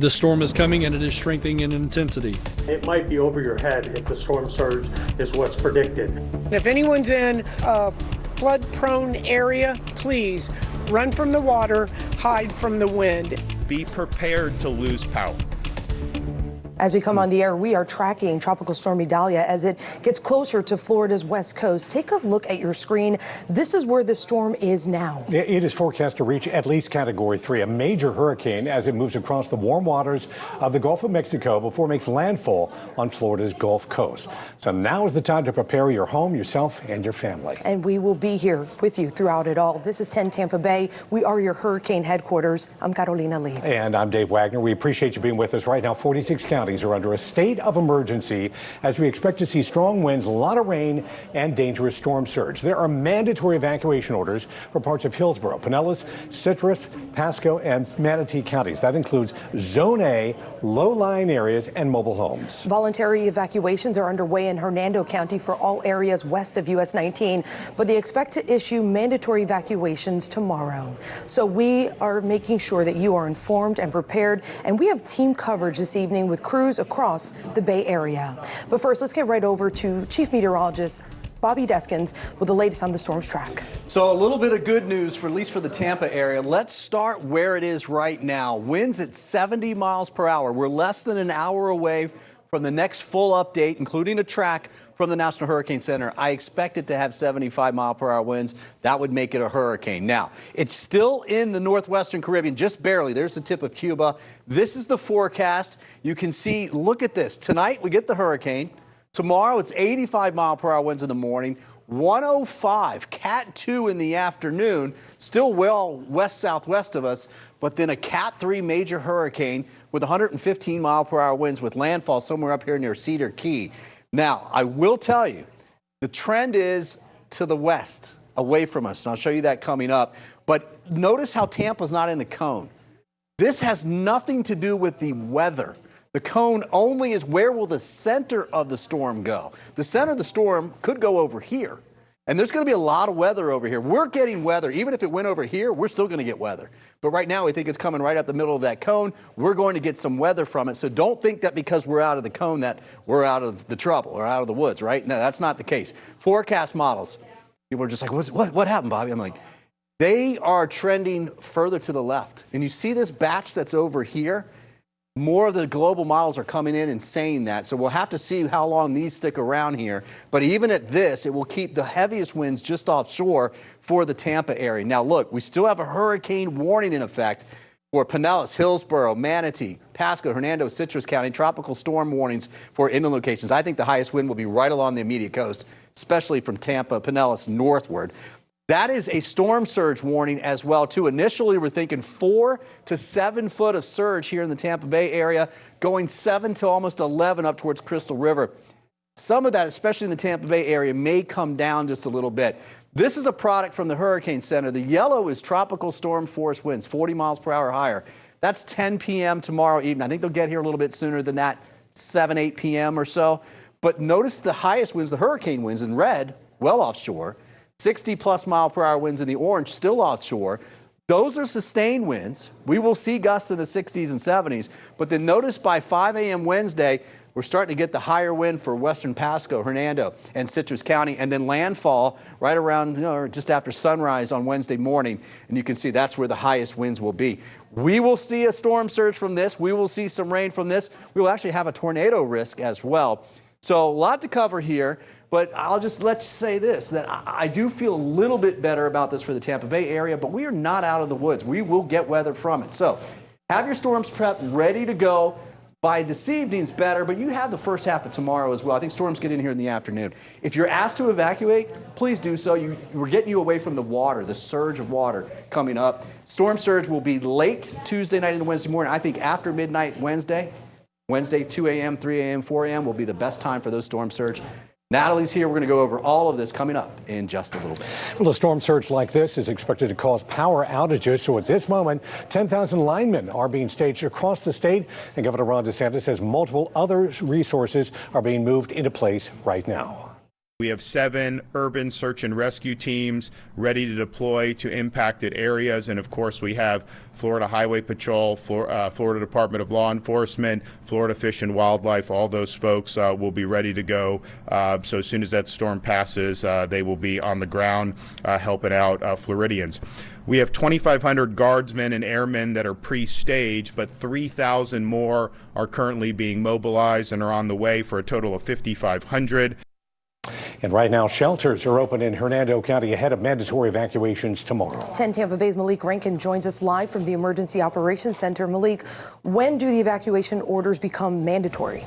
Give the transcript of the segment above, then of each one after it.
The storm is coming and it is strengthening in intensity. It might be over your head if the storm surge is what's predicted. If anyone's in a flood-prone area, please run from the water, hide from the wind. Be prepared to lose power. As we come on the air, we are tracking Tropical Storm Idalia as it gets closer to Florida's west coast. Take a look at your screen. This is where the storm is now. It is forecast to reach at least Category 3, a major hurricane as it moves across the warm waters of the Gulf of Mexico before it makes landfall on Florida's Gulf Coast. So now is the time to prepare your home, yourself, and your family. And we will be here with you throughout it all. This is 10 Tampa Bay. We are your hurricane headquarters. I'm Carolina Lee. And I'm Dave Wagner. We appreciate you being with us right now. 46 counties are under a state of emergency as we expect to see strong winds, a lot of rain, and dangerous storm surge. There are mandatory evacuation orders for parts of Hillsborough, Pinellas, Citrus, Pasco, and Manatee counties. That includes Zone A, low-lying areas, and mobile homes. Voluntary evacuations are underway in Hernando County for all areas west of US 19, but they expect to issue mandatory evacuations tomorrow. So we are making sure that you are informed and prepared, and we have team coverage this evening with crews across the Bay Area. But first, let's get right over to Chief Meteorologist Bobby Deskins with the latest on the storm's track. So a little bit of good news, for at least for the Tampa area. Let's start where it is right now. Winds at 70 miles per hour. We're less than an hour away from the next full update, including a track from the National Hurricane Center. I expect it to have 75-mile-per-hour winds. That would make it a hurricane. Now, it's still in the northwestern Caribbean, just barely. There's the tip of Cuba. This is the forecast. You can see, look at this. Tonight, we get the hurricane. Tomorrow, it's 85-mile-per-hour winds in the morning, 105, Cat 2 in the afternoon, still well west-southwest of us, but then a Cat 3 major hurricane with 115-mile-per-hour winds with landfall somewhere up here near Cedar Key. Now, I will tell you, the trend is to the west, away from us, and I'll show you that coming up. But notice how Tampa's not in the cone. This has nothing to do with the weather. The cone only is where will the center of the storm go. The center of the storm could go over here. And there's going to be a lot of weather over here. We're getting weather. Even if it went over here, we're still going to get weather. But right now, we think it's coming right up the middle of that cone. We're going to get some weather from it. So don't think that because we're out of the cone that we're out of the trouble or out of the woods, right? No, that's not the case. Forecast models. People are just like, what happened, Bobby? I'm like, they are trending further to the left. And you see this batch that's over here? More of the global models are coming in and saying that. So we'll have to see how long these stick around here. But even at this, it will keep the heaviest winds just offshore for the Tampa area. Now, look, we still have a hurricane warning in effect for Pinellas, Hillsborough, Manatee, Pasco, Hernando, Citrus County, tropical storm warnings for inland locations. I think the highest wind will be right along the immediate coast, especially from Tampa, Pinellas northward. That is a storm surge warning as well, too. Initially, we're thinking 4 to 7 foot of surge here in the Tampa Bay area, going 7 to almost 11 up towards Crystal River. Some of that, especially in the Tampa Bay area, may come down just a little bit. This is a product from the Hurricane Center. The yellow is tropical storm force winds, 40 miles per hour higher. That's 10 p.m. tomorrow evening. I think they'll get here a little bit sooner than that, 7, 8 p.m. or so. But notice the highest winds, the hurricane winds in red, well offshore. 60-plus mile-per-hour winds in the orange, still offshore. Those are sustained winds. We will see gusts in the 60s and 70s. But then notice by 5 a.m. Wednesday, we're starting to get the higher wind for western Pasco, Hernando, and Citrus County, and then landfall right around, just after sunrise on Wednesday morning. And you can see that's where the highest winds will be. We will see a storm surge from this. We will see some rain from this. We will actually have a tornado risk as well. So a lot to cover here, but I'll just let you say this, that I do feel a little bit better about this for the Tampa Bay area, but we are not out of the woods. We will get weather from it. So have your storms prep ready to go. By this evening's better, but you have the first half of tomorrow as well. I think storms get in here in the afternoon. If you're asked to evacuate, please do so. We're getting you away from the water, the surge of water coming up. Storm surge will be late Tuesday night into Wednesday morning. I think after midnight Wednesday, 2 a.m., 3 a.m., 4 a.m. will be the best time for those storm surge. Natalie's here. We're going to go over all of this coming up in just a little bit. Well, a storm surge like this is expected to cause power outages. So at this moment, 10,000 linemen are being staged across the state. And Governor Ron DeSantis says multiple other resources are being moved into place right now. We have 7 urban search and rescue teams ready to deploy to impacted areas. And of course, we have Florida Highway Patrol, Florida Department of Law Enforcement, Florida Fish and Wildlife. All those folks will be ready to go. So as soon as that storm passes, they will be on the ground helping out Floridians. We have 2,500 guardsmen and airmen that are pre-staged, but 3,000 more are currently being mobilized and are on the way for a total of 5,500. And right now, shelters are open in Hernando County ahead of mandatory evacuations tomorrow. 10 Tampa Bay's Malik Rankin joins us live from the Emergency Operations Center. Malik, when do the evacuation orders become mandatory?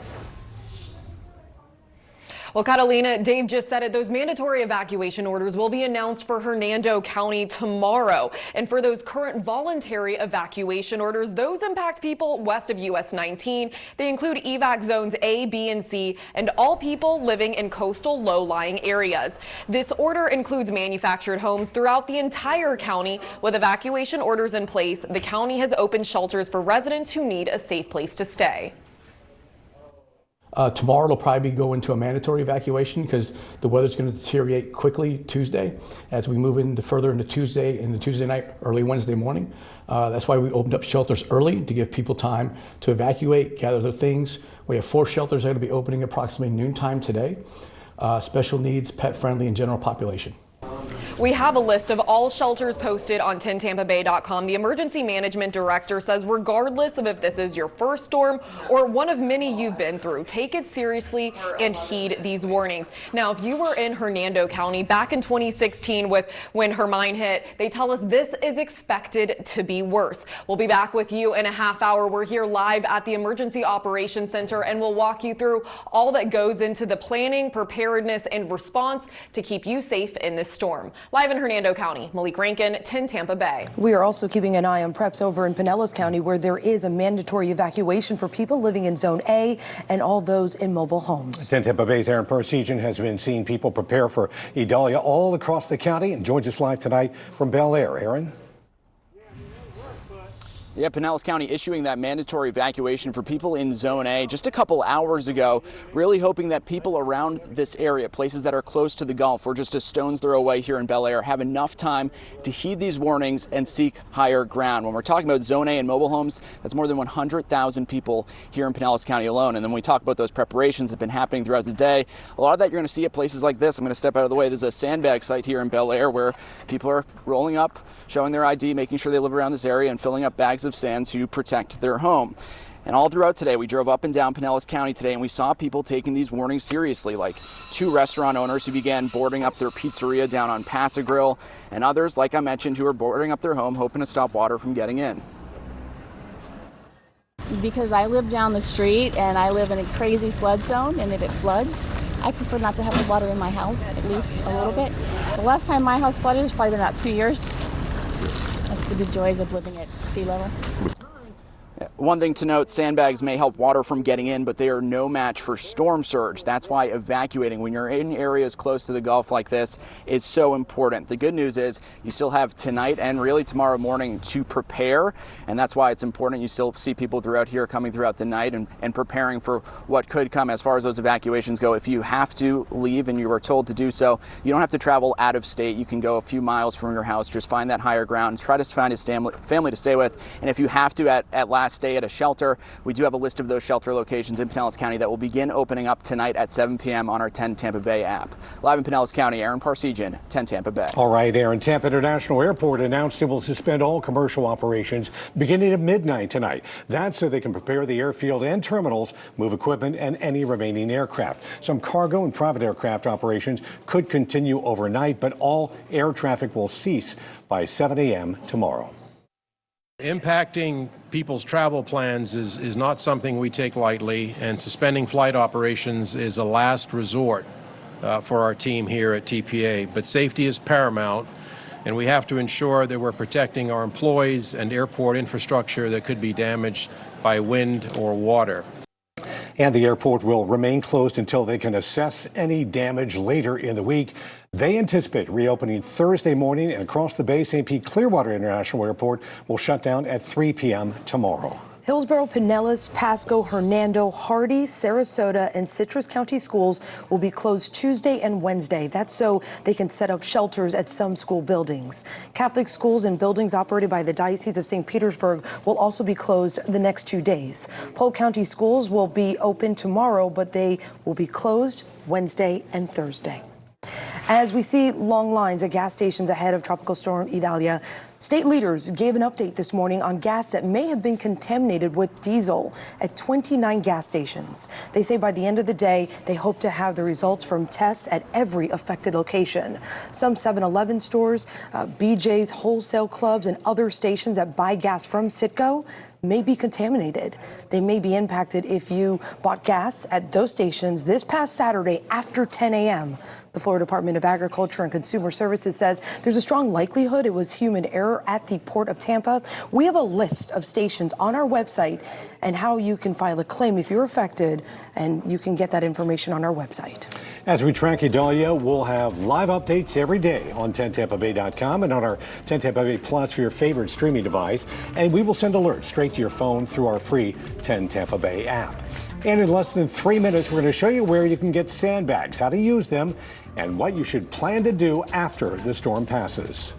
Well, Catalina, Dave just said it. Those mandatory evacuation orders will be announced for Hernando County tomorrow. And for those current voluntary evacuation orders, those impact people west of US 19. They include evac zones A, B, and C, and all people living in coastal low-lying areas. This order includes manufactured homes throughout the entire county. With evacuation orders in place, the county has opened shelters for residents who need a safe place to stay. Tomorrow it'll probably go into a mandatory evacuation because the weather's going to deteriorate quickly Tuesday as we move further into Tuesday night, early Wednesday morning. That's why we opened up shelters early to give people time to evacuate, gather their things. We have 4 shelters that are going to be opening approximately noontime today. Special needs, pet friendly, and general population. We have a list of all shelters posted on 10tampabay.com. The emergency management director says regardless of if this is your first storm or one of many you've been through, take it seriously and heed these warnings. Now, if you were in Hernando County back in 2016 when Hermine hit, they tell us this is expected to be worse. We'll be back with you in a half hour. We're here live at the Emergency Operations Center and we'll walk you through all that goes into the planning, preparedness, and response to keep you safe in this storm. Live in Hernando County, Malik Rankin, 10 Tampa Bay. We are also keeping an eye on preps over in Pinellas County, where there is a mandatory evacuation for people living in Zone A and all those in mobile homes. 10 Tampa Bay's Aaron Parsegian has been seeing people prepare for Idalia all across the county and joins us live tonight from Bel Air. Aaron? Yeah, Pinellas County issuing that mandatory evacuation for people in Zone A just a couple hours ago, really hoping that people around this area, places that are close to the Gulf, we're just a stone's throw away here in Bel Air, have enough time to heed these warnings and seek higher ground. When we're talking about Zone A and mobile homes, that's more than 100,000 people here in Pinellas County alone. And then when we talk about those preparations that have been happening throughout the day, a lot of that you're going to see at places like this. I'm going to step out of the way. There's a sandbag site here in Bel Air where people are rolling up, showing their ID, making sure they live around this area, and filling up bags of sand to protect their home. And all throughout today, we drove up and down Pinellas County today, and we saw people taking these warnings seriously, like 2 restaurant owners who began boarding up their pizzeria down on Pass a Grill, and others, like I mentioned, who are boarding up their home, hoping to stop water from getting in. Because I live down the street and I live in a crazy flood zone, and if it floods, I prefer not to have the water in my house, at least a little bit. The last time my house flooded has probably been about 2 years. That's the good joys of living at sea level. One thing to note, sandbags may help water from getting in, but they are no match for storm surge. That's why evacuating when you're in areas close to the Gulf like this is so important. The good news is you still have tonight and really tomorrow morning to prepare, and that's why it's important. You still see people throughout here coming throughout the night and preparing for what could come as far as those evacuations go. If you have to leave and you are told to do so, you don't have to travel out of state. You can go a few miles from your house, just find that higher ground, try to find a family to stay with, and if you have to at last stay at a shelter, we do have a list of those shelter locations in Pinellas County that will begin opening up tonight at 7 p.m. on our 10 Tampa Bay app. Live in Pinellas County, Aaron Parsegian, 10 Tampa Bay. All right, Aaron. Tampa International Airport announced it will suspend all commercial operations beginning at midnight tonight. That's so they can prepare the airfield and terminals, move equipment, and any remaining aircraft. Some cargo and private aircraft operations could continue overnight, but all air traffic will cease by 7 a.m. tomorrow. Impacting people's travel plans is not something we take lightly, and suspending flight operations is a last resort for our team here at TPA. But safety is paramount, and we have to ensure that we're protecting our employees and airport infrastructure that could be damaged by wind or water. And the airport will remain closed until they can assess any damage later in the week. They anticipate reopening Thursday morning, and across the bay, St. Pete Clearwater International Airport will shut down at 3 p.m. tomorrow. Hillsborough, Pinellas, Pasco, Hernando, Hardy, Sarasota, and Citrus County schools will be closed Tuesday and Wednesday. That's so they can set up shelters at some school buildings. Catholic schools and buildings operated by the Diocese of St. Petersburg will also be closed the next 2 days. Polk County schools will be open tomorrow, but they will be closed Wednesday and Thursday. As we see long lines at gas stations ahead of Tropical Storm Idalia, state leaders gave an update this morning on gas that may have been contaminated with diesel at 29 gas stations. They say by the end of the day, they hope to have the results from tests at every affected location. Some 7-Eleven stores, BJ's wholesale clubs, and other stations that buy gas from Citgo may be contaminated. They may be impacted if you bought gas at those stations this past Saturday after 10 a.m. The Florida Department of Agriculture and Consumer Services says there's a strong likelihood it was human error at the Port of Tampa. We have a list of stations on our website and how you can file a claim if you're affected, and you can get that information on our website. As we track Idalia, we'll have live updates every day on 10tampabay.com and on our 10 Tampa Bay Plus for your favorite streaming device. And we will send alerts straight to your phone through our free 10 Tampa Bay app. And in less than 3 minutes, we're going to show you where you can get sandbags, how to use them, and what you should plan to do after the storm passes.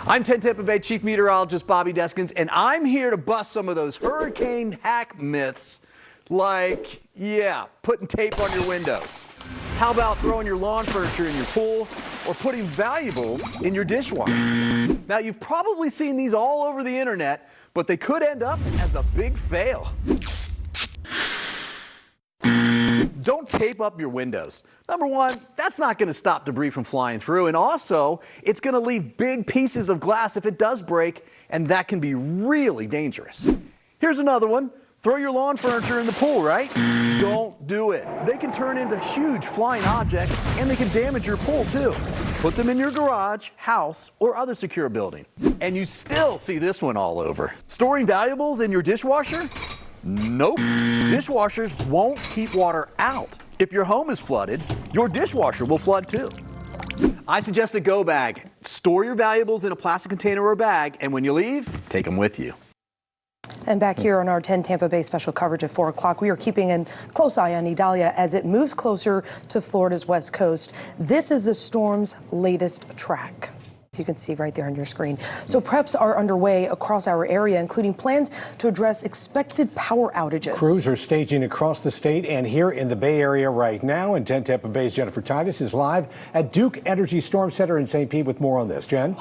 I'm 10 Tampa Bay Chief Meteorologist Bobby Deskins, and I'm here to bust some of those hurricane hack myths like, putting tape on your windows. How about throwing your lawn furniture in your pool or putting valuables in your dishwasher? Now, you've probably seen these all over the internet, but they could end up as a big fail. Don't tape up your windows. Number one, that's not going to stop debris from flying through, and also it's going to leave big pieces of glass if it does break, and that can be really dangerous. Here's another one. Throw your lawn furniture in the pool, right? Don't do it. They can turn into huge flying objects, and they can damage your pool too. Put them in your garage, house, or other secure building. And you still see this one all over. Storing valuables in your dishwasher? Nope. Dishwashers won't keep water out. If your home is flooded, your dishwasher will flood too. I suggest a go bag. Store your valuables in a plastic container or bag, and when you leave, take them with you. And back here on our 10 Tampa Bay special coverage at 4 o'clock, we are keeping a close eye on Idalia as it moves closer to Florida's west coast. This is the storm's latest track, as you can see right there on your screen. So preps are underway across our area, including plans to address expected power outages. Crews are staging across the state and here in the Bay Area right now. And 10 Tampa Bay's Jennifer Titus is live at Duke Energy Storm Center in St. Pete with more on this. Jen?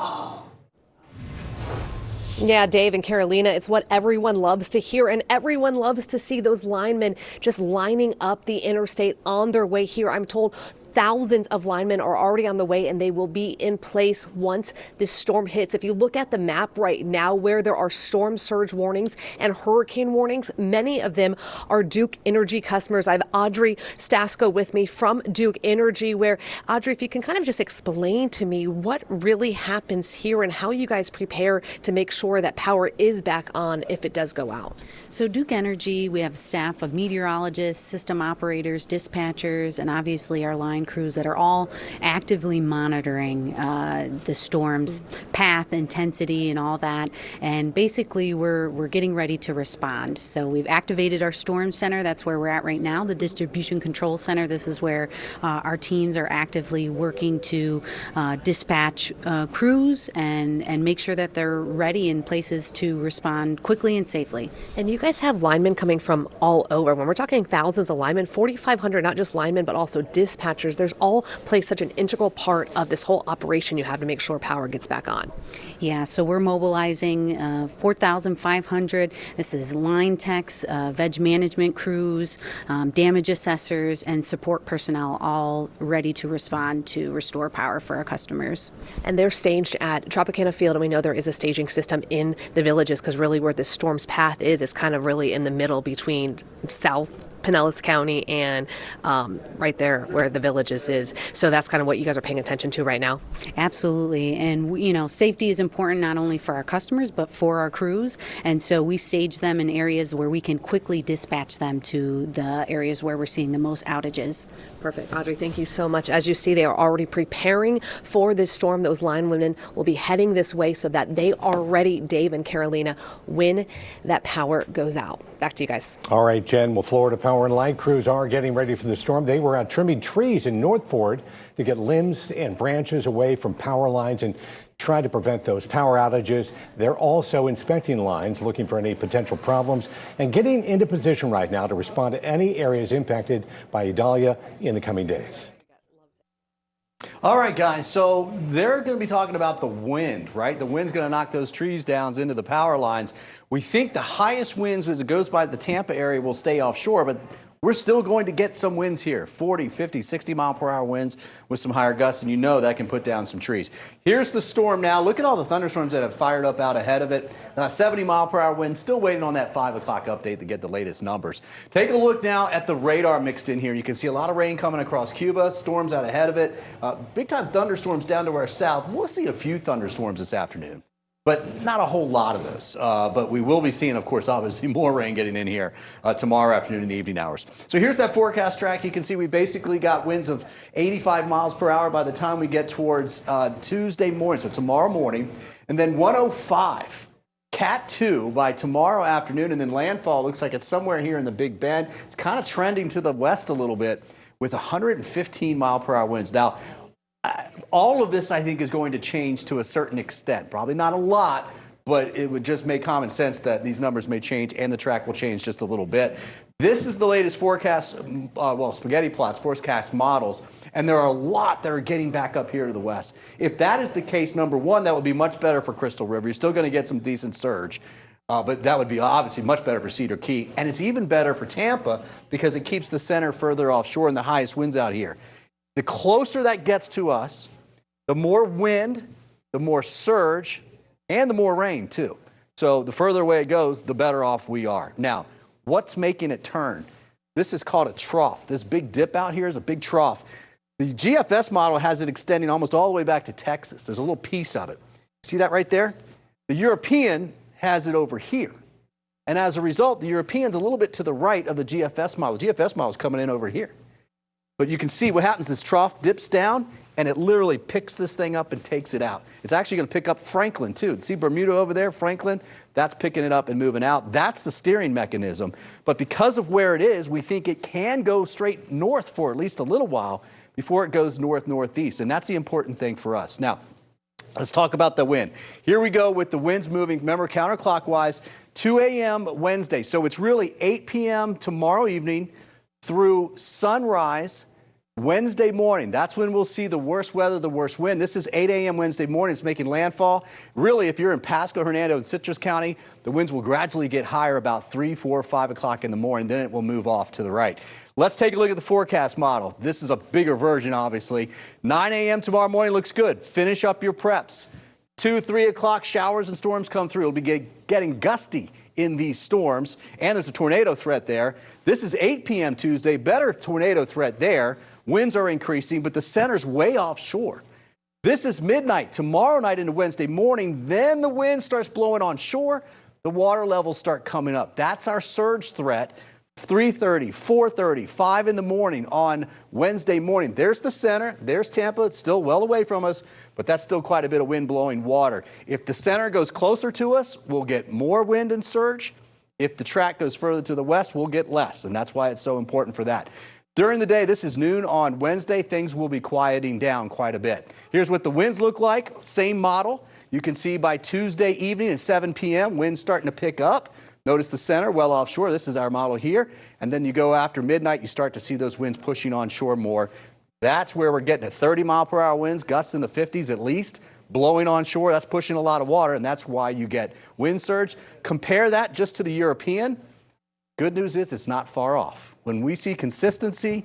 Yeah, Dave and Carolina, it's what everyone loves to hear, and everyone loves to see those linemen just lining up the interstate on their way here. I'm told thousands of linemen are already on the way, and they will be in place once this storm hits. If you look at the map right now where there are storm surge warnings and hurricane warnings, many of them are Duke Energy customers. I have Audrey Stasko with me from Duke Energy, where, Audrey, if you can kind of just explain to me what really happens here and how you guys prepare to make sure that power is back on if it does go out. So Duke Energy, we have a staff of meteorologists, system operators, dispatchers, and obviously our line crews that are all actively monitoring the storm's path, intensity, and all that. And basically, we're getting ready to respond. So we've activated our storm center. That's where we're at right now, the distribution control center. This is where our teams are actively working to dispatch crews and make sure that they're ready in places to respond quickly and safely. And you guys have linemen coming from all over. When we're talking thousands of linemen, 4,500, not just linemen, but also dispatchers. There's all play such an integral part of this whole operation you have to make sure power gets back on. Yeah, so we're mobilizing 4,500. This is line techs, veg management crews, damage assessors, and support personnel, all ready to respond to restore power for our customers. And they're staged at Tropicana Field, and we know there is a staging system in the villages because really where this storm's path is kind of really in the middle between south Pinellas County and right there where the Villages is. So that's kind of what you guys are paying attention to right now. Absolutely. And, safety is important not only for our customers, but for our crews. And so we stage them in areas where we can quickly dispatch them to the areas where we're seeing the most outages. Perfect. Audrey, thank you so much. As you see, they are already preparing for this storm. Those linemen will be heading this way so that they are ready, Dave and Carolina, when that power goes out. Back to you guys. All right, Jen. Well, Florida Power and Light crews are getting ready for the storm. They were out trimming trees in Northport to get limbs and branches away from power lines and try to prevent those power outages. They're also inspecting lines, looking for any potential problems, and getting into position right now to respond to any areas impacted by Idalia in the coming days. All right, guys, so they're going to be talking about the wind, right? The wind's going to knock those trees down into the power lines. We think the highest winds as it goes by the Tampa area will stay offshore, but we're still going to get some winds here, 40, 50, 60 mile per hour winds with some higher gusts, and that can put down some trees. Here's the storm now. Look at all the thunderstorms that have fired up out ahead of it. 70 mile per hour winds, still waiting on that 5 o'clock update to get the latest numbers. Take a look now at the radar mixed in here. You can see a lot of rain coming across Cuba, storms out ahead of it. Big time thunderstorms down to our south. We'll see a few thunderstorms this afternoon, but not a whole lot of those. But we will be seeing, of course, obviously more rain getting in here tomorrow afternoon and evening hours. So here's that forecast track. You can see we basically got winds of 85 miles per hour by the time we get towards Tuesday morning, so tomorrow morning, and then 105. Cat 2 by tomorrow afternoon, and then landfall looks like it's somewhere here in the Big Bend. It's kind of trending to the west a little bit with 115 mile per hour winds. Now, all of this, I think, is going to change to a certain extent. Probably not a lot, but it would just make common sense that these numbers may change and the track will change just a little bit. This is the latest forecast, spaghetti plots, forecast models, and there are a lot that are getting back up here to the west. If that is the case, number one, that would be much better for Crystal River. You're still going to get some decent surge. But that would be obviously much better for Cedar Key. And it's even better for Tampa because it keeps the center further offshore and the highest winds out here. The closer that gets to us, the more wind, the more surge, and the more rain, too. So the further away it goes, the better off we are. Now, what's making it turn? This is called a trough. This big dip out here is a big trough. The GFS model has it extending almost all the way back to Texas. There's a little piece of it. See that right there? The European has it over here. And as a result, the European's a little bit to the right of the GFS model. The GFS model is coming in over here. But you can see what happens. This trough dips down, and it literally picks this thing up and takes it out. It's actually going to pick up Franklin, too. See Bermuda over there, Franklin? That's picking it up and moving out. That's the steering mechanism. But because of where it is, we think it can go straight north for at least a little while before it goes north-northeast. And that's the important thing for us. Now, let's talk about the wind. Here we go with the winds moving, remember, counterclockwise, 2 a.m. Wednesday. So it's really 8 p.m. tomorrow evening through sunrise Wednesday morning. That's when we'll see the worst weather, the worst wind. This is 8 a.m. Wednesday morning. It's making landfall. Really, if you're in Pasco, Hernando, and Citrus County, the winds will gradually get higher about 3, 4, 5 o'clock in the morning. Then it will move off to the right. Let's take a look at the forecast model. This is a bigger version, obviously. 9 a.m. tomorrow morning looks good. Finish up your preps. 2, 3 o'clock, showers and storms come through. It'll be getting gusty in these storms, and there's a tornado threat there. This is 8 p.m. Tuesday. Better tornado threat there. Winds are increasing, but the center's way offshore. This is midnight tomorrow night into Wednesday morning. Then the wind starts blowing on shore. The water levels start coming up. That's our surge threat. 3:30, 4:30, 5 in the morning on Wednesday morning. There's the center. There's Tampa. It's still well away from us, but that's still quite a bit of wind blowing water. If the center goes closer to us, we'll get more wind and surge. If the track goes further to the west, we'll get less, and that's why it's so important for that. During the day, this is noon on Wednesday, things will be quieting down quite a bit. Here's what the winds look like. Same model. You can see by Tuesday evening at 7 p.m., winds starting to pick up. Notice the center, well offshore. This is our model here. And then you go after midnight, you start to see those winds pushing on shore more. That's where we're getting at 30 mile per hour winds, gusts in the 50s at least, blowing on shore. That's pushing a lot of water, and that's why you get wind surge. Compare that just to the European. Good news is it's not far off. When we see consistency,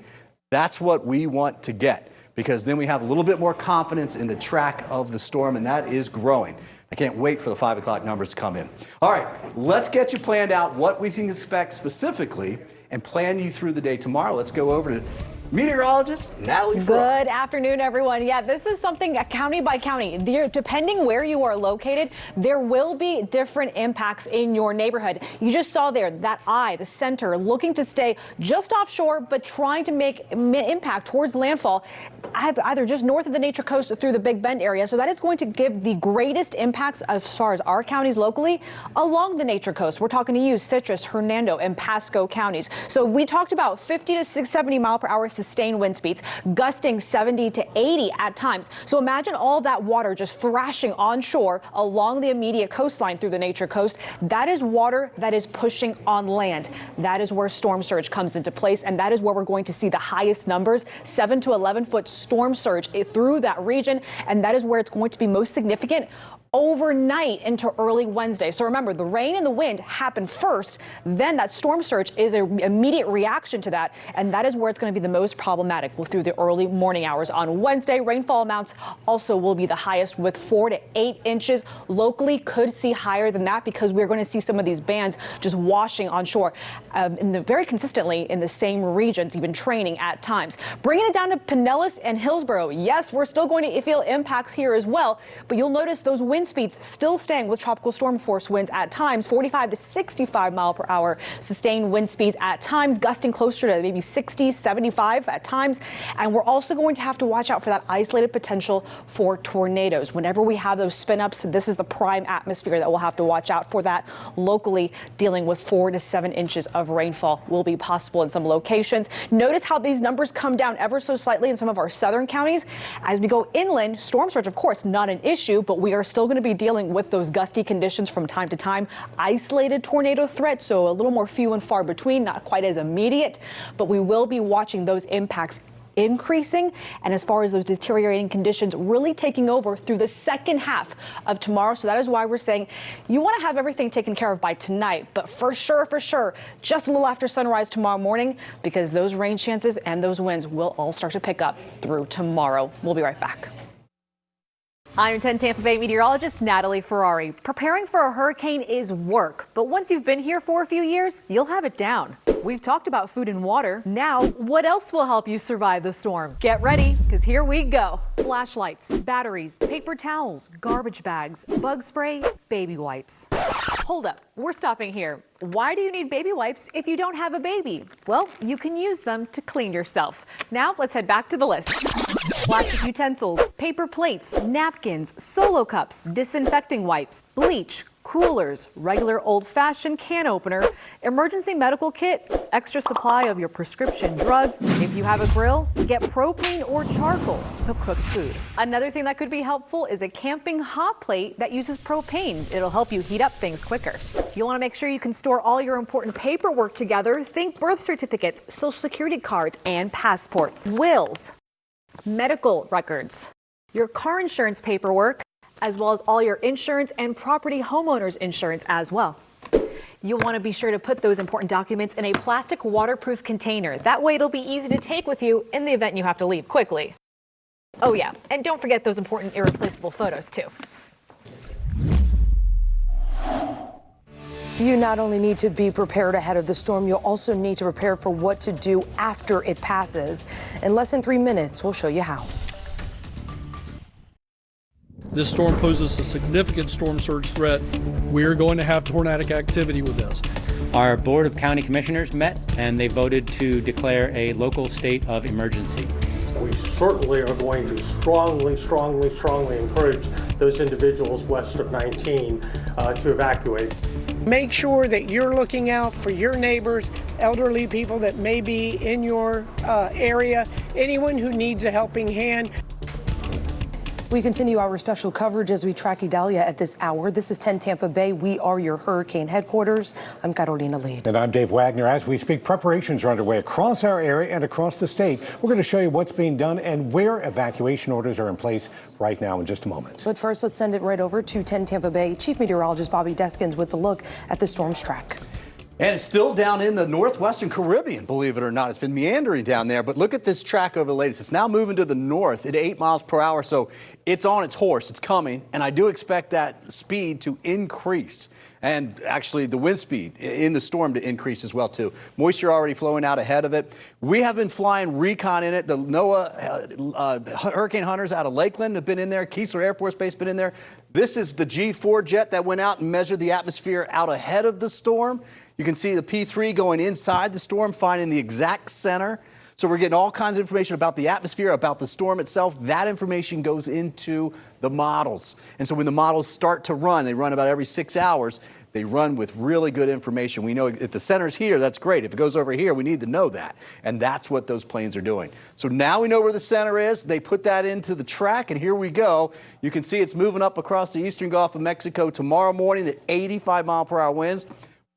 that's what we want to get, because then we have a little bit more confidence in the track of the storm, and that is growing. I can't wait for the 5 o'clock numbers to come in. All right, let's get you planned out what we can expect specifically and plan you through the day tomorrow. Let's go over to meteorologist Natalie. Good afternoon, everyone. Yeah, this is something county by county. Depending where you are located, there will be different impacts in your neighborhood. You just saw there that eye, the center, looking to stay just offshore, but trying to make impact towards landfall, either just north of the Nature Coast or through the Big Bend area. So that is going to give the greatest impacts as far as our counties locally along the Nature Coast. We're talking to you, Citrus, Hernando, and Pasco counties. So we talked about 50 to 70 mile per hour sustained wind speeds, gusting 70 to 80 at times. So imagine all that water just thrashing onshore along the immediate coastline through the Nature Coast. That is water that is pushing on land. That is where storm surge comes into place, and that is where we're going to see the highest numbers, 7 to 11-foot storm surge through that region, and that is where it's going to be most significant overnight into early Wednesday. So remember, the rain and the wind happen first, then that storm surge is an immediate reaction to that, and that is where it's going to be the most problematic through the early morning hours on Wednesday. Rainfall amounts also will be the highest with 4 to 8 inches. Locally could see higher than that because we're going to see some of these bands just washing on shore very consistently in the same regions, even training at times. Bringing it down to Pinellas and Hillsborough. Yes, we're still going to feel impacts here as well, but you'll notice those wind speeds still staying with tropical storm force winds at times, 45 to 65 mile per hour sustained wind speeds at times, gusting closer to maybe 60, 75 at times. And we're also going to have to watch out for that isolated potential for tornadoes. Whenever we have those spin ups, this is the prime atmosphere that we'll have to watch out for that. Locally, dealing with 4 to 7 inches of rainfall will be possible in some locations. Notice how these numbers come down ever so slightly in some of our southern counties. As we go inland, storm surge, of course, not an issue, but we are still going to be dealing with those gusty conditions from time to time. Isolated tornado threat, so a little more few and far between, not quite as immediate, but we will be watching those impacts increasing, and as far as those deteriorating conditions really taking over through the second half of tomorrow. So that is why we're saying you want to have everything taken care of by tonight, but for sure, just a little after sunrise tomorrow morning, because those rain chances and those winds will all start to pick up through tomorrow. We'll be right back. I'm 10 Tampa Bay meteorologist Natalie Ferrari. Preparing for a hurricane is work, but once you've been here for a few years, you'll have it down. We've talked about food and water. Now, what else will help you survive the storm? Get ready, because here we go. Flashlights, batteries, paper towels, garbage bags, bug spray, baby wipes. Hold up, we're stopping here. Why do you need baby wipes if you don't have a baby? Well, you can use them to clean yourself. Now, let's head back to the list. Plastic utensils, paper plates, napkins, solo cups, disinfecting wipes, bleach, coolers, regular old-fashioned can opener, emergency medical kit, extra supply of your prescription drugs. If you have a grill, get propane or charcoal to cook food. Another thing that could be helpful is a camping hot plate that uses propane. It'll help you heat up things quicker. You want to make sure you can store all your important paperwork together. Think birth certificates, social security cards, and passports, wills, medical records, your car insurance paperwork, as well as all your insurance and property homeowners insurance as well. You'll want to be sure to put those important documents in a plastic waterproof container. That way it'll be easy to take with you in the event you have to leave quickly. Oh yeah, and don't forget those important irreplaceable photos too. You not only need to be prepared ahead of the storm, you'll also need to prepare for what to do after it passes. In less than 3 minutes, we'll show you how. This storm poses a significant storm surge threat. We're going to have tornadic activity with this. Our Board of County Commissioners met and they voted to declare a local state of emergency. We certainly are going to strongly encourage those individuals west of 19 to evacuate. Make sure that you're looking out for your neighbors, elderly people that may be in your area, anyone who needs a helping hand. We continue our special coverage as we track Idalia at this hour. This is 10 Tampa Bay. We are your hurricane headquarters. I'm Carolina Lead. And I'm Dave Wagner. As we speak, preparations are underway across our area and across the state. We're going to show you what's being done and where evacuation orders are in place right now in just a moment. But first, let's send it right over to 10 Tampa Bay Chief Meteorologist Bobby Deskins with a look at the storm's track. And it's still down in the northwestern Caribbean, believe it or not. It's been meandering down there, but look at this track over the latest. It's now moving to the north at 8 miles per hour, so it's on its horse. It's coming, and I do expect that speed to increase. And actually, the wind speed in the storm to increase as well, too. Moisture already flowing out ahead of it. We have been flying recon in it. The NOAA hurricane hunters out of Lakeland have been in there. Keesler Air Force Base been in there. This is the G4 jet that went out and measured the atmosphere out ahead of the storm. You can see the P3 going inside the storm, finding the exact center. So we're getting all kinds of information about the atmosphere, about the storm itself. That information goes into the models. And so when the models start to run, they run about every 6 hours. They run with really good information. We know if the center's here, that's great. If it goes over here, we need to know that. And that's what those planes are doing. So now we know where the center is. They put that into the track, and here we go. You can see it's moving up across the eastern Gulf of Mexico tomorrow morning at 85-mile-per-hour winds.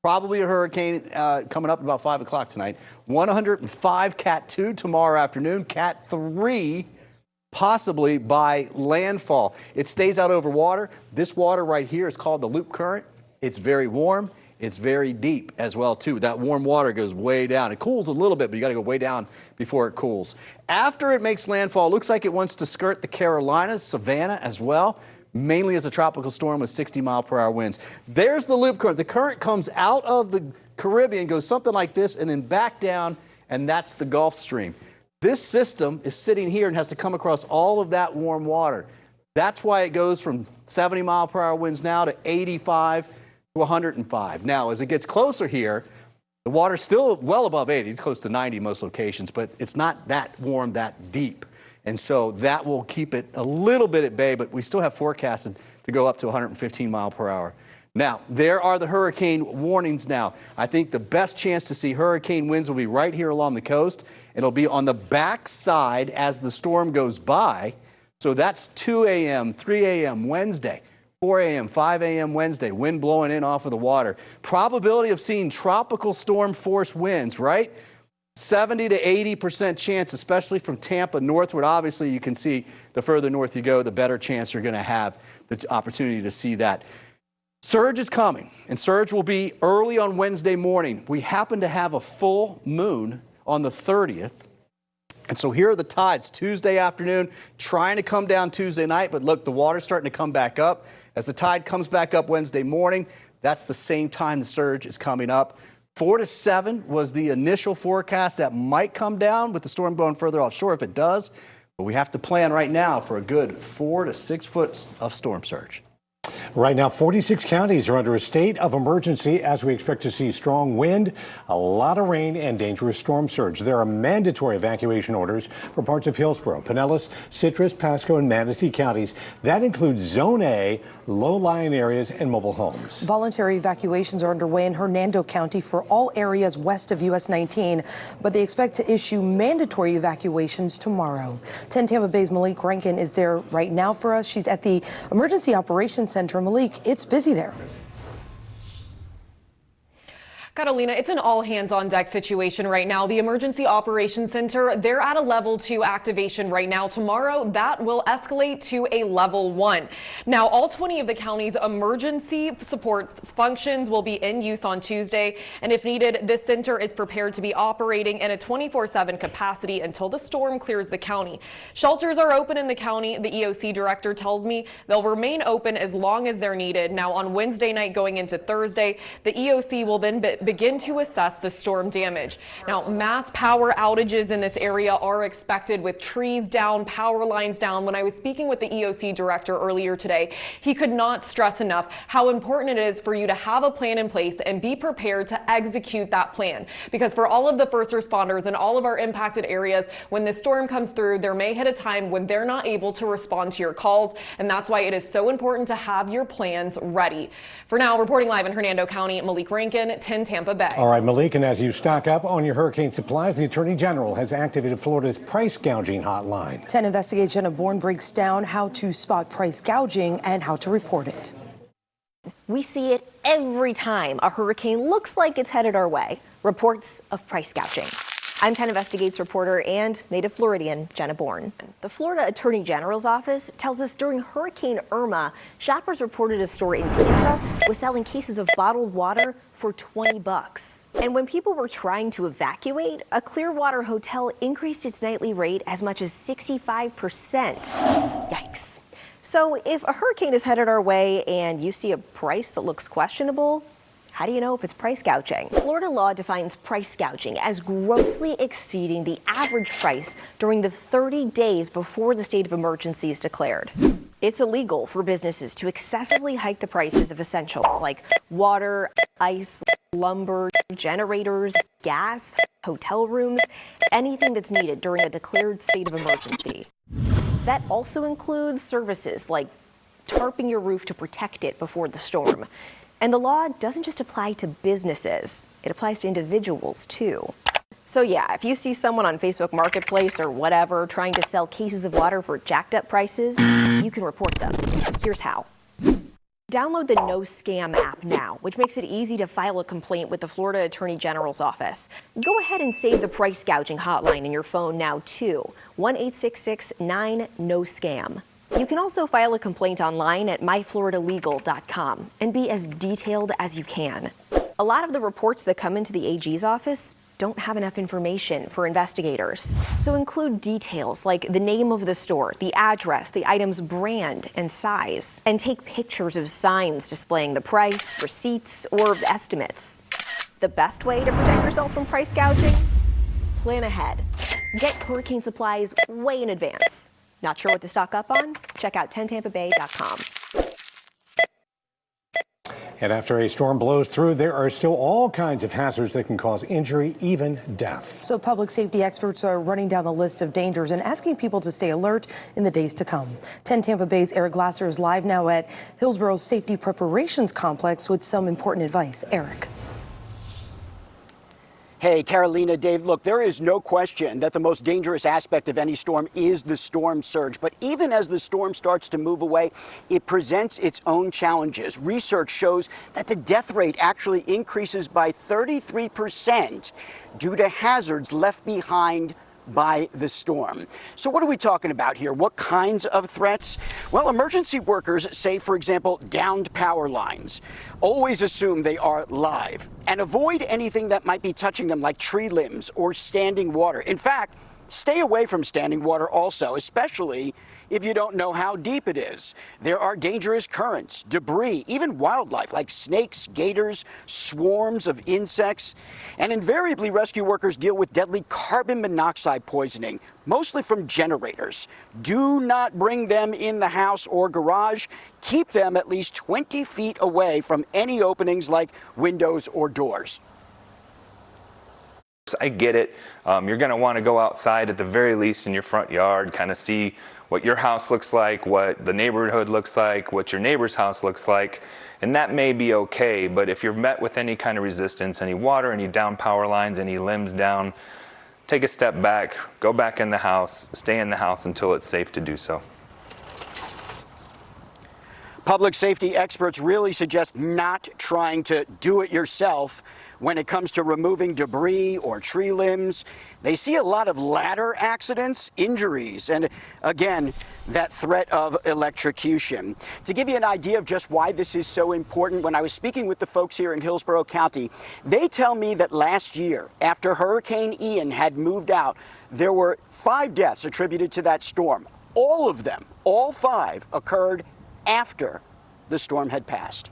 Probably a hurricane coming up about 5 o'clock tonight. 105 Cat 2 tomorrow afternoon. Cat 3 possibly by landfall. It stays out over water. This water right here is called the loop current. It's very warm. It's very deep as well, too. That warm water goes way down. It cools a little bit, but you got to go way down before it cools. After it makes landfall, it looks like it wants to skirt the Carolinas, Savannah as well. Mainly as a tropical storm with 60-mile-per-hour winds. There's the loop current. The current comes out of the Caribbean, goes something like this, and then back down, and that's the Gulf Stream. This system is sitting here and has to come across all of that warm water. That's why it goes from 70-mile-per-hour winds now to 85 to 105. Now, as it gets closer here, the water's still well above 80. It's close to 90 most locations, but it's not that warm, that deep. And so that will keep it a little bit at bay, but we still have forecasted to go up to 115 mile per hour. Now, there are the hurricane warnings now. I think the best chance to see hurricane winds will be right here along the coast. It'll be on the back side as the storm goes by. So that's 2 a.m., 3 a.m. Wednesday, 4 a.m., 5 a.m. Wednesday, wind blowing in off of the water. Probability of seeing tropical storm force winds, right? 70 to 80% chance, especially from Tampa northward. Obviously, you can see the further north you go, the better chance you're going to have the opportunity to see that. Surge is coming, and surge will be early on Wednesday morning. We happen to have a full moon on the 30th. And so here are the tides Tuesday afternoon, trying to come down Tuesday night. But look, the water's starting to come back up. As the tide comes back up Wednesday morning, that's the same time the surge is coming up. 4 to 7 was the initial forecast that might come down with the storm going further offshore if it does. But we have to plan right now for a good 4 to 6 foot of storm surge. Right now, 46 counties are under a state of emergency as we expect to see strong wind, a lot of rain, and dangerous storm surge. There are mandatory evacuation orders for parts of Hillsborough, Pinellas, Citrus, Pasco, and Manatee counties. That includes Zone A, low-lying areas, and mobile homes. Voluntary evacuations are underway in Hernando County for all areas west of US 19, but they expect to issue mandatory evacuations tomorrow. 10 Tampa Bay's Malik Rankin is there right now for us. She's at the Emergency Operations Center. Malik, it's busy there. Catalina, it's an all-hands-on-deck situation right now. The Emergency Operations Center, they're at a level 2 activation right now. Tomorrow, that will escalate to a level 1. Now, all 20 of the county's emergency support functions will be in use on Tuesday, and if needed, this center is prepared to be operating in a 24/7 capacity until the storm clears the county. Shelters are open in the county. The EOC director tells me they'll remain open as long as they're needed. Now, on Wednesday night going into Thursday, the EOC will then begin to assess the storm damage. Now, mass power outages in this area are expected with trees down, power lines down. When I was speaking with the EOC director earlier today, he could not stress enough how important it is for you to have a plan in place and be prepared to execute that plan. Because for all of the first responders in all of our impacted areas, when this storm comes through, there may hit a time when they're not able to respond to your calls, and that's why it is so important to have your plans ready. For now, reporting live in Hernando County, Malik Rankin, 10 Tampa Bay. All right, Malik, and as you stock up on your hurricane supplies, the Attorney General has activated Florida's price gouging hotline. 10 Investigates Jenna Bourne breaks down how to spot price gouging and how to report it. We see it every time a hurricane looks like it's headed our way. Reports of price gouging. I'm 10 Investigates reporter and native Floridian Jenna Bourne. The Florida Attorney General's office tells us during Hurricane Irma, shoppers reported a store in Tampa was selling cases of bottled water for $20. And when people were trying to evacuate, a Clearwater hotel increased its nightly rate as much as 65%. Yikes. So if a hurricane is headed our way and you see a price that looks questionable, how do you know if it's price gouging? Florida law defines price gouging as grossly exceeding the average price during the 30 days before the state of emergency is declared. It's illegal for businesses to excessively hike the prices of essentials like water, ice, lumber, generators, gas, hotel rooms, anything that's needed during a declared state of emergency. That also includes services like tarping your roof to protect it before the storm. And the law doesn't just apply to businesses, it applies to individuals too. So yeah, if you see someone on Facebook Marketplace or whatever trying to sell cases of water for jacked up prices, you can report them. Here's how. Download the No Scam app now, which makes it easy to file a complaint with the Florida Attorney General's office. Go ahead and save the price gouging hotline in your phone now too, 1-866-9-NO-SCAM. You can also file a complaint online at myfloridalegal.com and be as detailed as you can. A lot of the reports that come into the AG's office don't have enough information for investigators. So include details like the name of the store, the address, the item's brand and size, and take pictures of signs displaying the price, receipts, or estimates. The best way to protect yourself from price gouging? Plan ahead. Get hurricane supplies way in advance. Not sure what to stock up on? Check out 10tampabay.com. And after a storm blows through, there are still all kinds of hazards that can cause injury, even death. So public safety experts are running down the list of dangers and asking people to stay alert in the days to come. 10 Tampa Bay's Eric Glasser is live now at Hillsboro's Safety Preparations Complex with some important advice. Eric. Hey, Carolina, Dave, look, there is no question that the most dangerous aspect of any storm is the storm surge. But even as the storm starts to move away, it presents its own challenges. Research shows that the death rate actually increases by 33% due to hazards left behind by the storm. So what are we talking about here? What kinds of threats? Well, emergency workers say, for example, downed power lines. Always assume they are live and avoid anything that might be touching them, like tree limbs or standing water. In fact, stay away from standing water also, especially if you don't know how deep it is. There are dangerous currents, debris, even wildlife like snakes, gators, swarms of insects. And invariably, rescue workers deal with deadly carbon monoxide poisoning, mostly from generators. Do not bring them in the house or garage. Keep them at least 20 feet away from any openings like windows or doors. I get it. You're going to want to go outside at the very least in your front yard, kind of see what your house looks like, what the neighborhood looks like, what your neighbor's house looks like, and that may be okay. But if you're met with any kind of resistance, any water, any down power lines, any limbs down, take a step back, go back in the house, stay in the house until it's safe to do so. Public safety experts really suggest not trying to do it yourself when it comes to removing debris or tree limbs. They see a lot of ladder accidents, injuries, and again, that threat of electrocution. To give you an idea of just why this is so important, when I was speaking with the folks here in Hillsborough County, they tell me that last year, after Hurricane Ian had moved out, there were 5 deaths attributed to that storm. All of them, all 5, occurred after the storm had passed.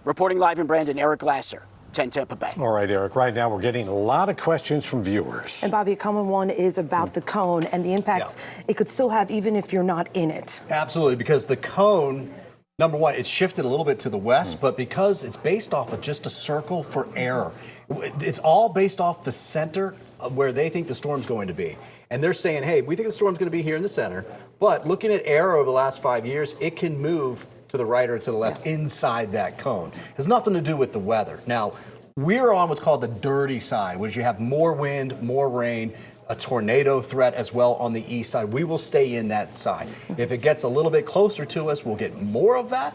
Reporting live in Brandon, Eric Glasser, 10 Tampa Bay. All right, Eric, right now we're getting a lot of questions from viewers. And Bobby, a common one is about the cone and the impacts it could still have even if you're not in it. Absolutely, because the cone, number one, it's shifted a little bit to the west, but because it's based off of just a circle for error, it's all based off the center of where they think the storm's going to be. And they're saying, hey, we think the storm's going to be here in the center, but looking at error over the last 5 years, it can move to the right or to the left inside that cone. It has nothing to do with the weather. Now, we're on what's called the dirty side, which you have more wind, more rain, a tornado threat as well on the east side. We will stay in that side. If it gets a little bit closer to us, we'll get more of that.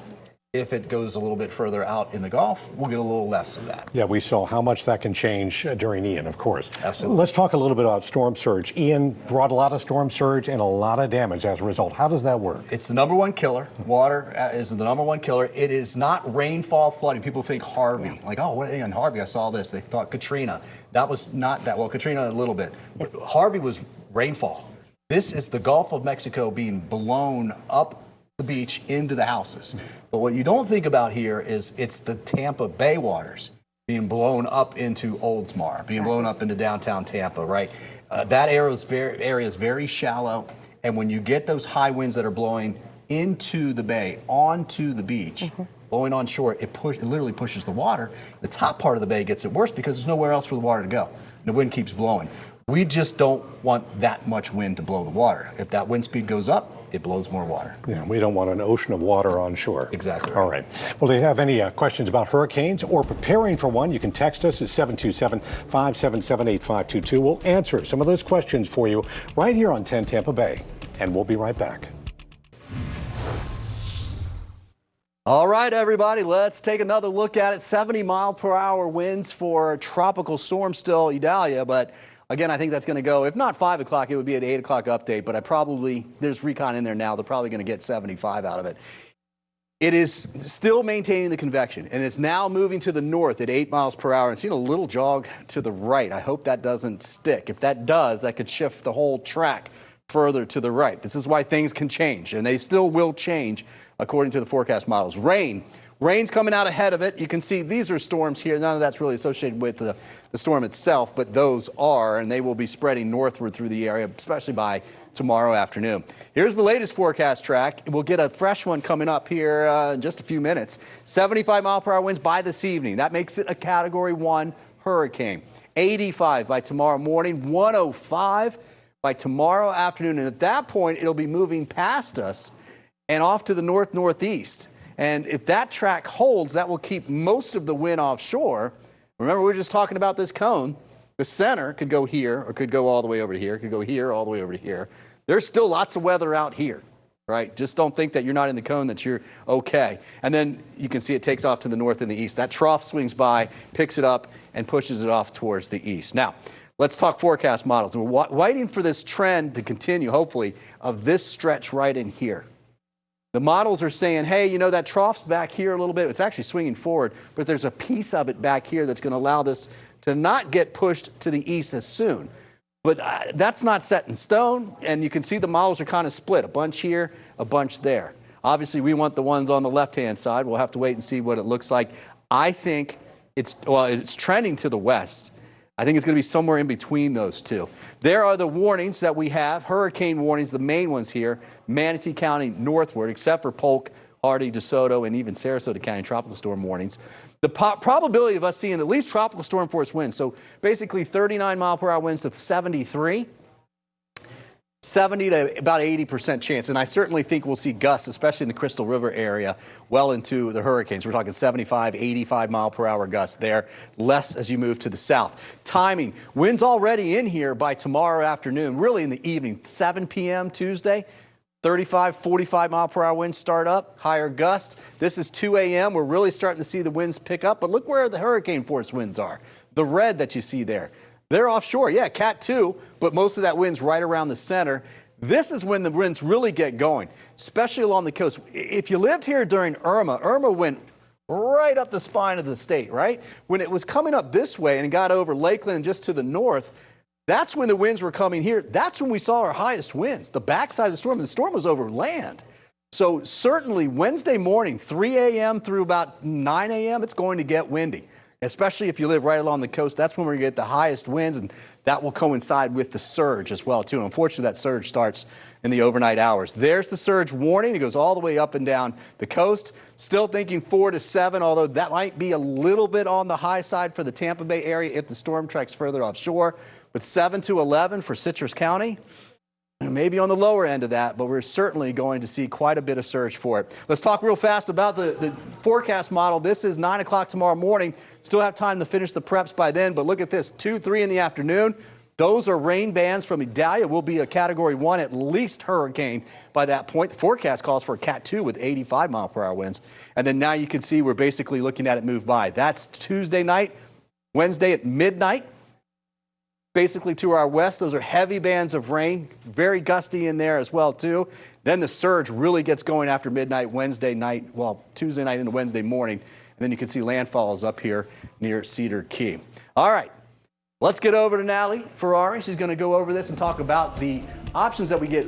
If it goes a little bit further out in the Gulf, we'll get a little less of that. Yeah, we saw how much that can change during Ian, of course. Absolutely. Let's talk a little bit about storm surge. Ian brought a lot of storm surge and a lot of damage as a result. How does that work? It's the number one killer. Water is the number one killer. It is not rainfall flooding. People think Harvey. Like, oh, what in Harvey? I saw this. They thought Katrina. That was not that. Well, Katrina a little bit. But Harvey was rainfall. This is the Gulf of Mexico being blown up the beach into the houses. But what you don't think about here is it's the Tampa Bay waters being blown up into Oldsmar, being blown up into downtown Tampa, right? That area is very shallow, and when you get those high winds that are blowing into the bay, onto the beach, blowing on shore, it literally pushes the water. The top part of the bay gets it worse because there's nowhere else for the water to go. The wind keeps blowing. We just don't want that much wind to blow the water. If that wind speed goes up, it blows more water. Yeah, we don't want an ocean of water on shore. Exactly. All right. Well, do you have any questions about hurricanes or preparing for one? You can text us at 727-577-8522. We'll answer some of those questions for you right here on 10 Tampa Bay, and we'll be right back. All right, everybody, let's take another look at it. 70-mile-per-hour winds for tropical storm still, Idalia, but again, I think that's going to go, if not 5 o'clock, it would be an 8 o'clock update, but there's recon in there now. They're probably going to get 75 out of it. It is still maintaining the convection, and it's now moving to the north at 8 miles per hour and seeing a little jog to the right. I hope that doesn't stick. If that does, that could shift the whole track further to the right. This is why things can change, and they still will change according to the forecast models. Rain's coming out ahead of it. You can see these are storms here. None of that's really associated with the storm itself, but those are, and they will be spreading northward through the area, especially by tomorrow afternoon. Here's the latest forecast track. We'll get a fresh one coming up here in just a few minutes. 75-mile-per-hour winds by this evening. That makes it a Category 1 hurricane. 85 by tomorrow morning, 105 by tomorrow afternoon. And at that point, it'll be moving past us and off to the north-northeast. And if that track holds, that will keep most of the wind offshore. Remember, we were just talking about this cone. The center could go here, or could go all the way over to here, could go here, all the way over to here. There's still lots of weather out here, right? Just don't think that you're not in the cone, that you're okay. And then you can see it takes off to the north and the east. That trough swings by, picks it up, and pushes it off towards the east. Now, let's talk forecast models. We're waiting for this trend to continue, hopefully, of this stretch right in here. The models are saying, hey, you know, that trough's back here a little bit. It's actually swinging forward, but there's a piece of it back here that's going to allow this to not get pushed to the east as soon. But that's not set in stone, and you can see the models are kind of split, a bunch here, a bunch there. Obviously, we want the ones on the left-hand side. We'll have to wait and see what it looks like. I think it's trending to the west. I think it's going to be somewhere in between those two. There are the warnings that we have, hurricane warnings, the main ones here, Manatee County northward, except for Polk, Hardy, DeSoto, and even Sarasota County tropical storm warnings. The probability of us seeing at least tropical storm force winds, so basically 39-mile-per-hour winds to 73, 70 to about 80% chance. And I certainly think we'll see gusts, especially in the Crystal River area, well into the hurricanes. We're talking 75, 85-mile-per-hour gusts there, less as you move to the south. Timing, winds already in here by tomorrow afternoon, really in the evening, 7 p.m. Tuesday. 35, 45-mile-per-hour winds start up, higher gusts. This is 2 a.m. We're really starting to see the winds pick up. But look where the hurricane force winds are. The red that you see there. They're offshore. Yeah, Cat 2, but most of that wind's right around the center. This is when the winds really get going, especially along the coast. If you lived here during Irma went right up the spine of the state, right? When it was coming up this way and got over Lakeland just to the north, that's when the winds were coming here. That's when we saw our highest winds, the backside of the storm was over land. So certainly Wednesday morning, 3 a.m. through about 9 a.m., it's going to get windy, especially if you live right along the coast. That's when we're going to get the highest winds, and that will coincide with the surge as well, too. And unfortunately, that surge starts in the overnight hours. There's the surge warning. It goes all the way up and down the coast. Still thinking 4 to 7, although that might be a little bit on the high side for the Tampa Bay area if the storm tracks further offshore. But 7 to 11 for Citrus County, maybe on the lower end of that, but we're certainly going to see quite a bit of surge for it. Let's talk real fast about the forecast model. This is 9 o'clock tomorrow morning. Still have time to finish the preps by then, but look at this, 2, 3 in the afternoon. Those are rain bands from Idalia. Will be a Category 1, at least hurricane by that point. The forecast calls for a Cat 2 with 85-mile-per-hour winds. And then now you can see we're basically looking at it move by. That's Tuesday night, Wednesday at midnight. Basically to our west, those are heavy bands of rain, very gusty in there as well too. Then the surge really gets going after midnight Wednesday night, well, Tuesday night into Wednesday morning. And then you can see landfalls up here near Cedar Key. All right, let's get over to Natalie Ferrari. She's going to go over this and talk about the options that we get.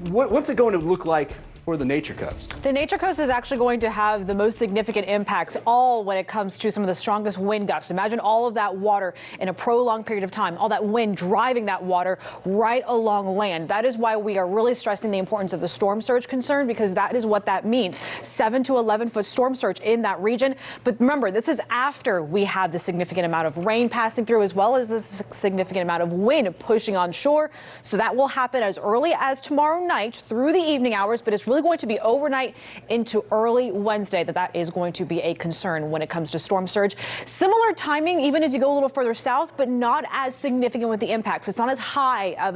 What's it going to look like for the Nature Coast? The Nature Coast is actually going to have the most significant impacts, all when it comes to some of the strongest wind gusts. Imagine all of that water in a prolonged period of time, all that wind driving that water right along land. That is why we are really stressing the importance of the storm surge concern, because that is what that means. 7 to 11-foot storm surge in that region. But remember, this is after we have the significant amount of rain passing through, as well as the significant amount of wind pushing on shore. So that will happen as early as tomorrow night through the evening hours, but it's really going to be overnight into early Wednesday that is going to be a concern when it comes to storm surge. Similar timing even as you go a little further south, but not as significant with the impacts. It's not as high of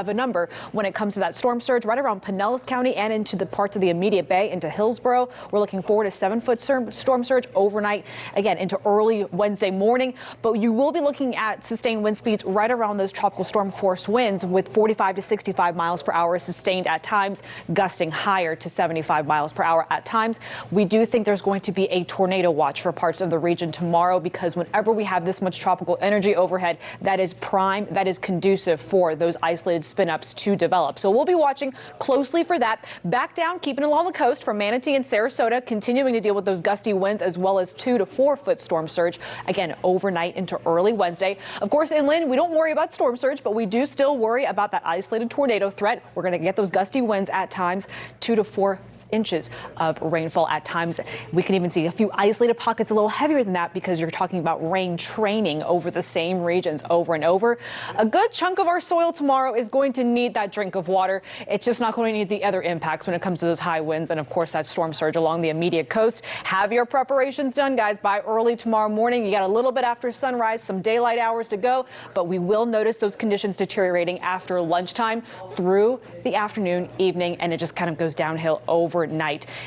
a number when it comes to that storm surge right around Pinellas County and into the parts of the immediate bay into Hillsborough. We're looking forward to 7-foot storm surge overnight, again into early Wednesday morning. But you will be looking at sustained wind speeds right around those tropical storm force winds with 45 to 65 miles per hour sustained at times, gusting higher to 75 miles per hour at times. We do think there's going to be a tornado watch for parts of the region tomorrow, because whenever we have this much tropical energy overhead, that is prime, that is conducive for those isolated spin-ups to develop. So we'll be watching closely for that. Back down, keeping along the coast from Manatee and Sarasota, continuing to deal with those gusty winds as well as 2 to 4-foot storm surge, again, overnight into early Wednesday. Of course, inland, we don't worry about storm surge, but we do still worry about that isolated tornado threat. We're going to get those gusty winds at times, 2 to 4 inches of rainfall at times. We can even see a few isolated pockets a little heavier than that, because you're talking about rain training over the same regions over and over. A good chunk of our soil tomorrow is going to need that drink of water. It's just not going to need the other impacts when it comes to those high winds and, of course, that storm surge along the immediate coast. Have your preparations done, guys, by early tomorrow morning. You got a little bit after sunrise, some daylight hours to go, but we will notice those conditions deteriorating after lunchtime through the afternoon, evening, and it just kind of goes downhill overnight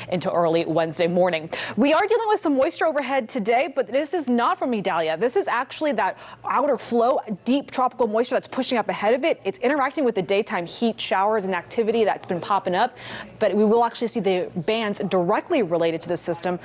into early Wednesday morning. We are dealing with some moisture overhead today, but this is not from Idalia. This is actually that outer flow, deep tropical moisture that's pushing up ahead of it. It's interacting with the daytime heat showers and activity that's been popping up, but we will actually see the bands directly related to the system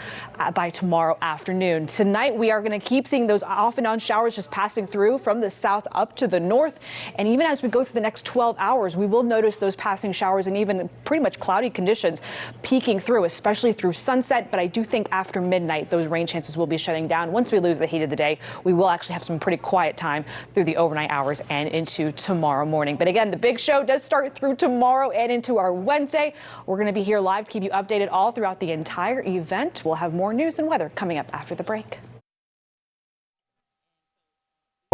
by tomorrow afternoon. Tonight, we are going to keep seeing those off and on showers just passing through from the south up to the north. And even as we go through the next 12 hours, we will notice those passing showers and even pretty much cloudy conditions peeking through, especially through sunset. But I do think after midnight, those rain chances will be shutting down. Once we lose the heat of the day, we will actually have some pretty quiet time through the overnight hours and into tomorrow morning. But again, the big show does start through tomorrow and into our Wednesday. We're going to be here live to keep you updated all throughout the entire event. We'll have more news and weather coming up after the break.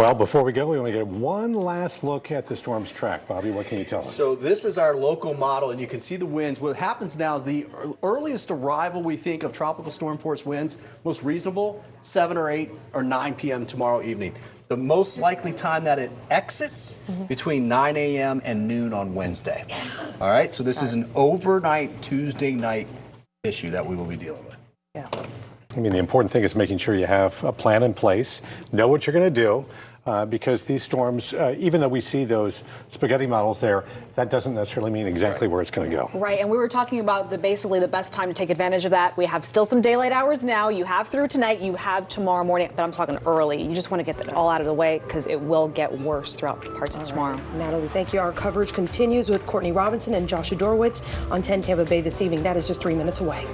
Well, before we go, we want to get one last look at the storm's track. Bobby, what can you tell us? So this is our local model, and you can see the winds. What happens now is the earliest arrival we think of tropical storm force winds, most reasonable, 7 or 8 or 9 p.m. tomorrow evening. The most likely time that it exits, between 9 a.m. and noon on Wednesday. All right, so this is an overnight Tuesday night issue that we will be dealing with. Yeah. I mean, the important thing is making sure you have a plan in place, know what you're going to do, because these storms, even though we see those spaghetti models there, that doesn't necessarily mean exactly where it's going to go. Right, and we were talking about basically the best time to take advantage of that. We have still some daylight hours now. You have through tonight, you have tomorrow morning, but I'm talking early. You just want to get that all out of the way, because it will get worse throughout parts of tomorrow. Natalie, thank you. Our coverage continues with Courtney Robinson and Joshua Dorwitz on 10 Tampa Bay this evening. That is just 3 minutes away.